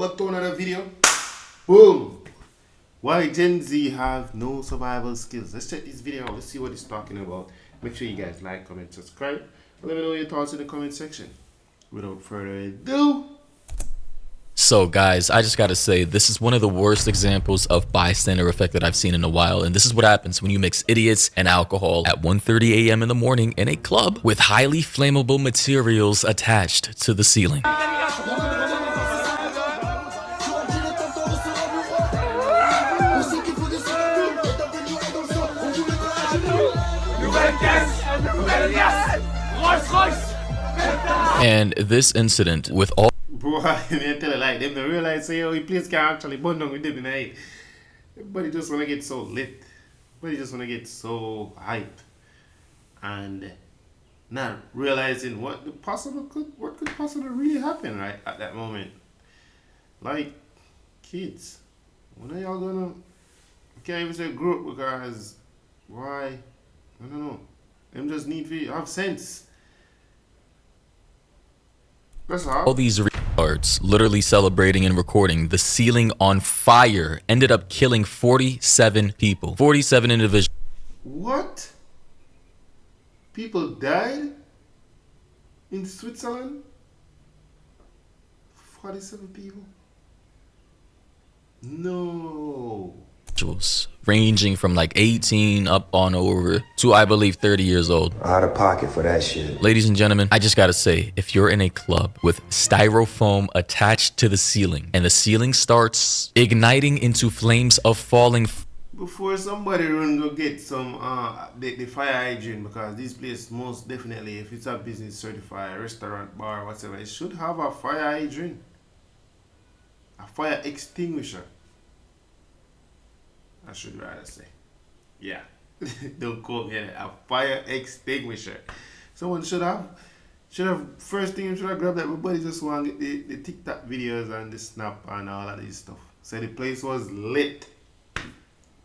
back to another video. Boom! Why Gen Z have no survival skills. Let's check this video out. Let's see what it's talking about. Make sure you guys like, comment, subscribe. And let me know your thoughts in the comment section. Without further ado. So guys, I just gotta say, this is one of the worst examples of bystander effect that I've seen in a while, and this is what happens when you mix idiots and alcohol at 1:30 a.m. in the morning in a club with highly flammable materials attached to the ceiling. And this incident with all Bro, I tell you like them, they realize say, oh, the place can actually burn down with them in the night. Everybody just wanna get so lit. Everybody just wanna get so hype. And not realizing what could possibly really happen right at that moment. Like kids. When are y'all gonna I can't even say group because why? I don't know. Them just need to have sense. That's all these retards literally celebrating and recording the ceiling on fire ended up killing 47 people, 47 individuals. What? People died in Switzerland? 47 people? No. Ranging from like 18 up on over to, I believe, 30 years old. Out of pocket for that shit. Ladies and gentlemen, I just gotta say, if you're in a club with styrofoam attached to the ceiling and the ceiling starts igniting into flames of falling Before somebody run go get some the fire hydrant, because this place most definitely, if it's a business certified restaurant, bar, whatever, it should have a fire hydrant, a fire extinguisher. I should rather say, yeah. Don't quote me. A fire extinguisher. Someone should have first thing you should have grabbed that. Everybody just want to get the TikTok videos and the snap and all of this stuff. So the place was lit.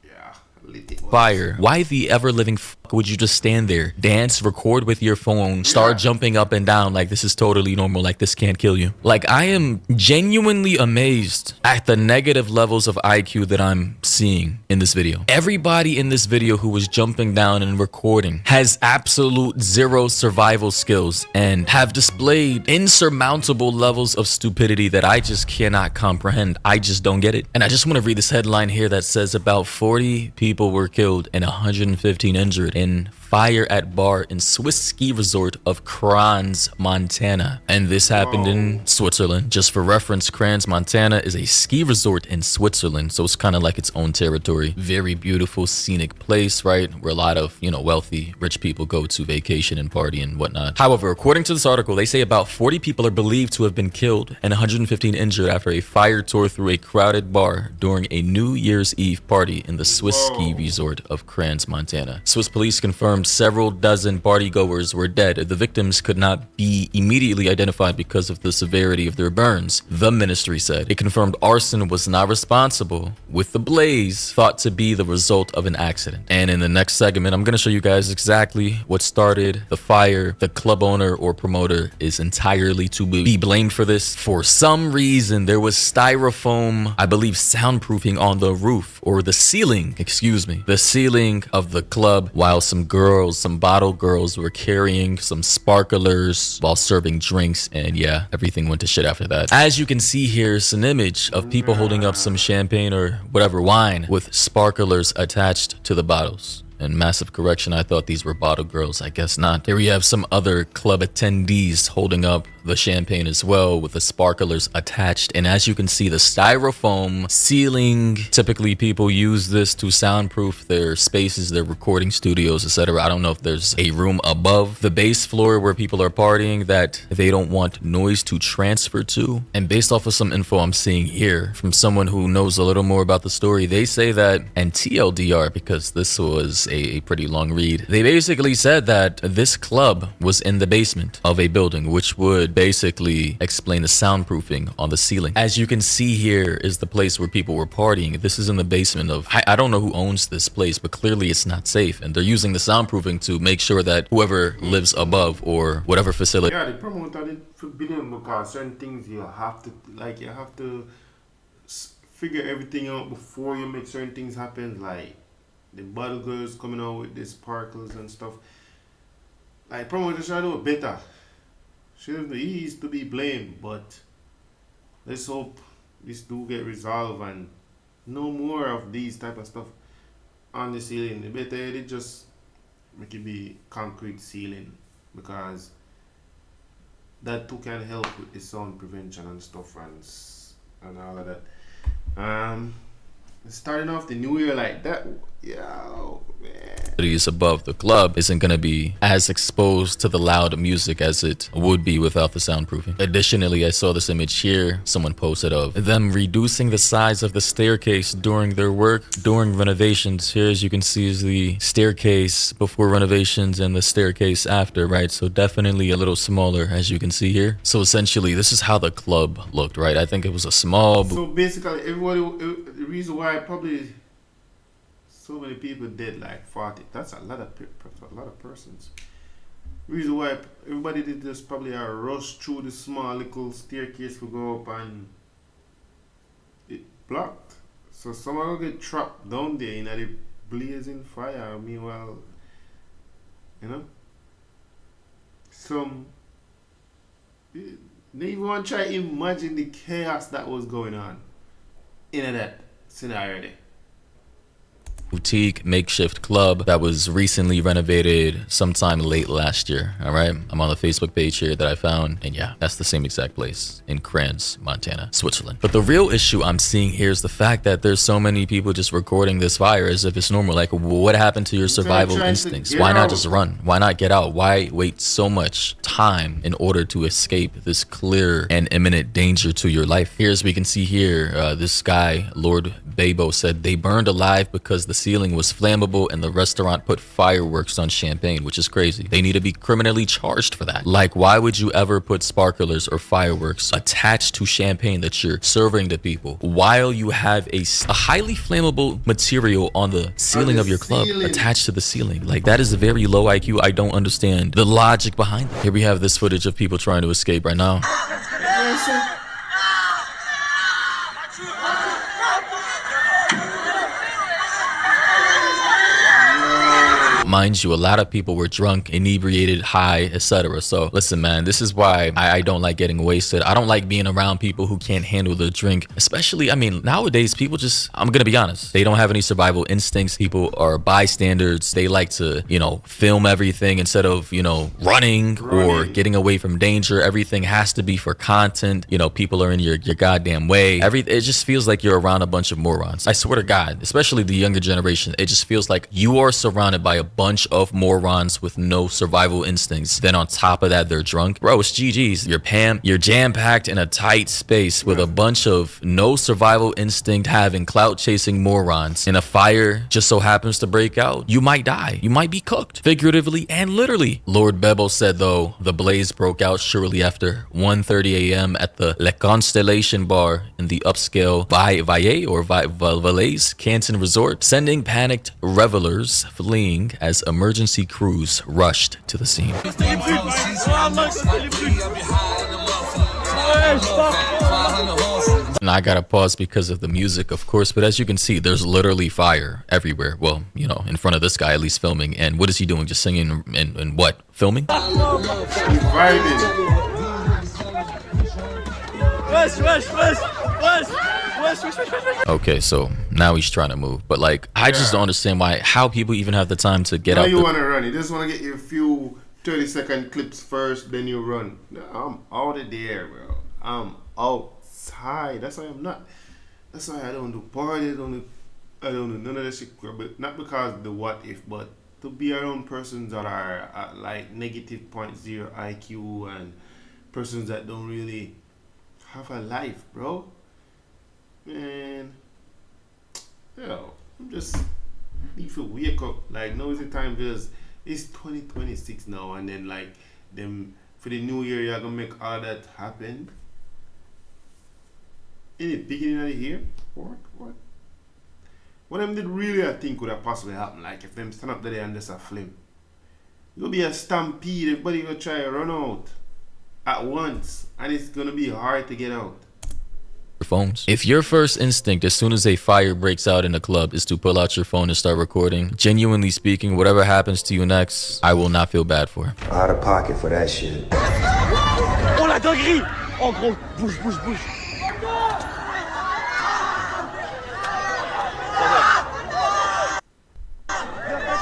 Yeah, lit it was. fire. Why the ever-living fuck would you just stand there, dance, record with your phone, start jumping up and down like this is totally normal, like this can't kill you? Like, I am genuinely amazed at the negative levels of IQ that I'm seeing in this video. Everybody in this video who was jumping down and recording has absolute zero survival skills and have displayed insurmountable levels of stupidity that I just cannot comprehend. I just don't get it. And I just want to read this headline here that says about 40 people were killed and 115 injured in fire at bar in Swiss ski resort of Crans, Montana. And this happened in Switzerland. Just for reference, Crans, Montana is a ski resort in Switzerland, so it's kind of like its own territory. Very beautiful, scenic place, right? Where a lot of, wealthy, rich people go to vacation and party and whatnot. However, according to this article, they say about 40 people are believed to have been killed and 115 injured after a fire tore through a crowded bar during a New Year's Eve party in the Swiss ski resort of Crans, Montana. Swiss police confirmed several dozen partygoers were dead. The victims could not be immediately identified because of the severity of their burns, the ministry said. It confirmed arson was not responsible, with the blaze thought to be the result of an accident. And in the next segment, I'm going to show you guys exactly what started the fire. The club owner or promoter is entirely to be blamed for this. For some reason, there was styrofoam, I believe, soundproofing on the roof, or the ceiling, the ceiling of the club, while some bottle girls were carrying some sparklers while serving drinks, and yeah, everything went to shit after that. As you can see here, it's an image of people holding up some champagne or whatever wine with sparklers attached to the bottles. And massive correction, I thought these were bottle girls. I guess not. Here we have some other club attendees holding up the champagne as well with the sparklers attached. And as you can see, the styrofoam ceiling, typically people use this to soundproof their spaces, their recording studios, etc. I don't know if there's a room above the base floor where people are partying that they don't want noise to transfer to. And based off of some info I'm seeing here from someone who knows a little more about the story, they say that, and TLDR, because this was a pretty long read, they basically said that this club was in the basement of a building, which would basically explain the soundproofing on the ceiling. As you can see here is the place where people were partying. This is in the basement of, I don't know who owns this place, but clearly it's not safe. And they're using the soundproofing to make sure that whoever lives above or whatever facility. Yeah, the promoter did forbidden because certain things you have to figure everything out before you make certain things happen. Like the bottle girls coming out with the sparkles and stuff. Like promoters try to do it better. He is to be blamed, but let's hope this do get resolved and no more of these type of stuff on the ceiling. The better they just make it be concrete ceiling, because that too can help with the sound prevention and stuff and all of that. Starting off the new year like that, yo, man. Is above the club isn't going to be as exposed to the loud music as it would be without the soundproofing. Additionally, I saw this image here someone posted of them reducing the size of the staircase during their work during renovations. Here, as you can see, is the staircase before renovations and the staircase after, right? So definitely a little smaller, as you can see here. So essentially, this is how the club looked, right? I think it was a small. So basically, everybody, the reason why probably so many people dead, like 40. That's a lot of persons. Reason why everybody did this probably a rush through the small little staircase to go up and it blocked. So someone will get trapped down there in the blazing fire. Meanwhile, you know, they even want to try to imagine the chaos that was going on in that scenario there. Boutique makeshift club that was recently renovated sometime late last year. All right, I'm on the Facebook page here that I found, and yeah, that's the same exact place in Crans, Montana, Switzerland. But the real issue I'm seeing here is the fact that there's so many people just recording this fire as if it's normal. Like, what happened to your survival instincts? Why not just run? Why not get out? Why wait so much time in order to escape this clear and imminent danger to your life? Here, as we can see here, this guy, Lord Babo, said they burned alive because the ceiling was flammable and the restaurant put fireworks on champagne, which is crazy. They need to be criminally charged for that. Like, why would you ever put sparklers or fireworks attached to champagne that you're serving to people while you have a highly flammable material on the ceiling of your club attached to the ceiling? Like, that is a very low IQ. I don't understand the logic behind it. Here we have this footage of people trying to escape right now. Mind you, a lot of people were drunk, inebriated, high, etc. So listen, man, this is why I don't like getting wasted. I don't like being around people who can't handle the drink. Especially, I mean, nowadays people just, I'm gonna be honest, they don't have any survival instincts. People are bystanders. They like to, you know, film everything instead of, you know, running or getting away from danger. Everything has to be for content. You know, people are in your goddamn way. It just feels like you're around a bunch of morons. I swear to God, especially the younger generation, it just feels like you are surrounded by a bunch of morons with no survival instincts. Then on top of that, they're drunk. Bro, it's GG's. You're jam-packed in a tight space with a bunch of no survival instinct having clout chasing morons. And a fire just so happens to break out, you might die. You might be cooked, figuratively and literally. Lord Bebo said, though, the blaze broke out shortly after 1:30 a.m. at the Le Constellation Bar in the upscale Valais Canton Resort, sending panicked revelers fleeing as emergency crews rushed to the scene. And I gotta pause because of the music, of course, but as you can see, there's literally fire everywhere. Well, you know, in front of this guy, at least filming. And what is he doing? Just singing and what? Filming? Okay, so now he's trying to move, but like, I just don't understand how people even have the time to get out. You want to run. You just want to get your few 30-second clips first, then you run. I'm out of there, bro. I'm outside. That's why I'm not. That's why I don't do parties. I don't do none of that shit. But not because the what if, but to be around persons that are at like negative .0 IQ and persons that don't really have a life, bro. Man, yo, I'm just need to wake up. Like, now is the time, because it's 2026 now, and then like them for the new year, you're gonna make all that happen in the beginning of the year. What them did really, I think, would have possibly happened. Like, if them stand up there and just a flame, it's gonna be a stampede. Everybody gonna try to run out at once, and it's gonna be hard to get out. phones. If your first instinct as soon as a fire breaks out in a club is to pull out your phone and start recording, genuinely speaking, whatever happens to you next, I will not feel bad for. Out of pocket for that shit. Oh la dinguerie! Oh gros, bouge, bouge, bouge.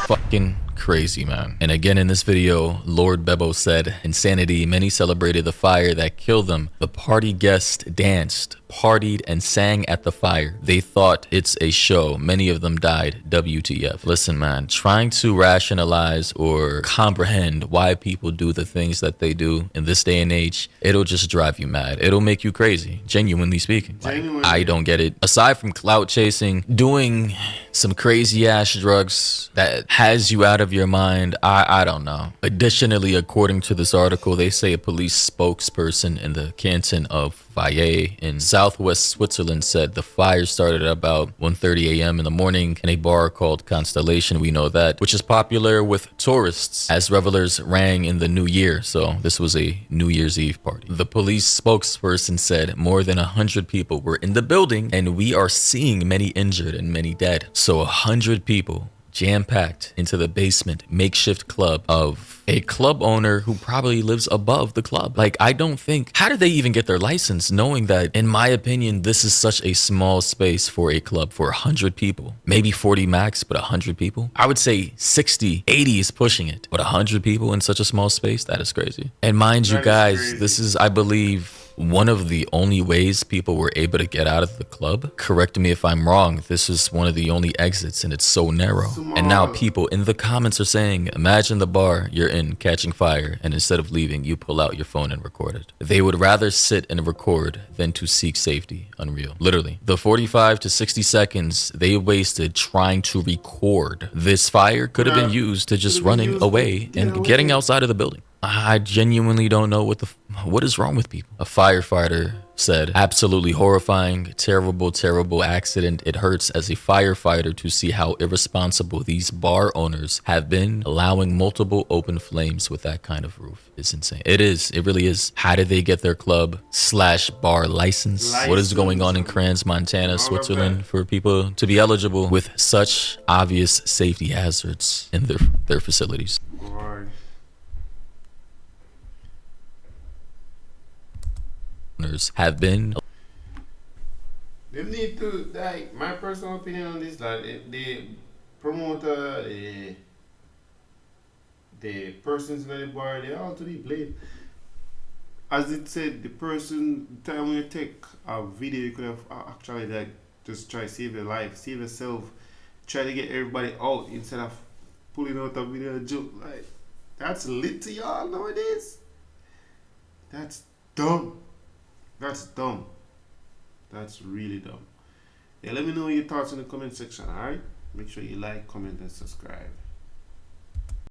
Fucking crazy, man. And again in this video, Lord Bebo said, insanity, many celebrated the fire that killed them. The party guests danced, partied, and sang at the fire. They thought it's a show. Many of them died. WTF. Listen, man, trying to rationalize or comprehend why people do the things that they do in this day and age, it'll just drive you mad. It'll make you crazy, genuinely speaking. Like, I don't get it. Aside from clout chasing, doing some crazy ass drugs that has you out of your mind, I don't know. Additionally, according to this article, they say a police spokesperson in the canton of Valle in southwest Switzerland said the fire started at about 1:30 a.m. in the morning in a bar called Constellation, we know that, which is popular with tourists as revelers rang in the new year. So this was a New Year's Eve party. The police spokesperson said more than 100 people were in the building and we are seeing many injured and many dead. So 100 people jam-packed into the basement makeshift club of a club owner who probably lives above the club. Like, I don't think, how did they even get their license knowing that, in my opinion, this is such a small space for a club for 100 people, maybe 40 max, but 100 people. I would say 60, 80 is pushing it, but 100 people in such a small space, that is crazy. And mind you guys, this is, I believe, one of the only ways people were able to get out of the club. Correct me if I'm wrong. This is one of the only exits and it's so narrow. And now people in the comments are saying, imagine the bar you're in catching fire and instead of leaving, you pull out your phone and record it. They would rather sit and record than to seek safety. Unreal. Literally. The 45 to 60 seconds they wasted trying to record this fire could have been used to just running away and getting outside of the building. I genuinely don't know what is wrong with people. A firefighter said, absolutely horrifying, terrible, terrible accident. It hurts as a firefighter to see how irresponsible these bar owners have been, allowing multiple open flames with that kind of roof. It's insane. It is. It really is. How did they get their club/bar license? What is going on in Crans, Montana, Switzerland for people to be eligible with such obvious safety hazards in their facilities? Have been. They need to, like, my personal opinion on this, that the promoter, the persons in the bar, they all to be blamed. As it said, the person, the time when you take a video, you could have actually, like, just try to save your life, save yourself, try to get everybody out instead of pulling out a video joke. Like, that's lit to y'all nowadays. That's dumb. That's dumb. That's really dumb. Yeah, let me know your thoughts in the comment section, alright? Make sure you like, comment, and subscribe.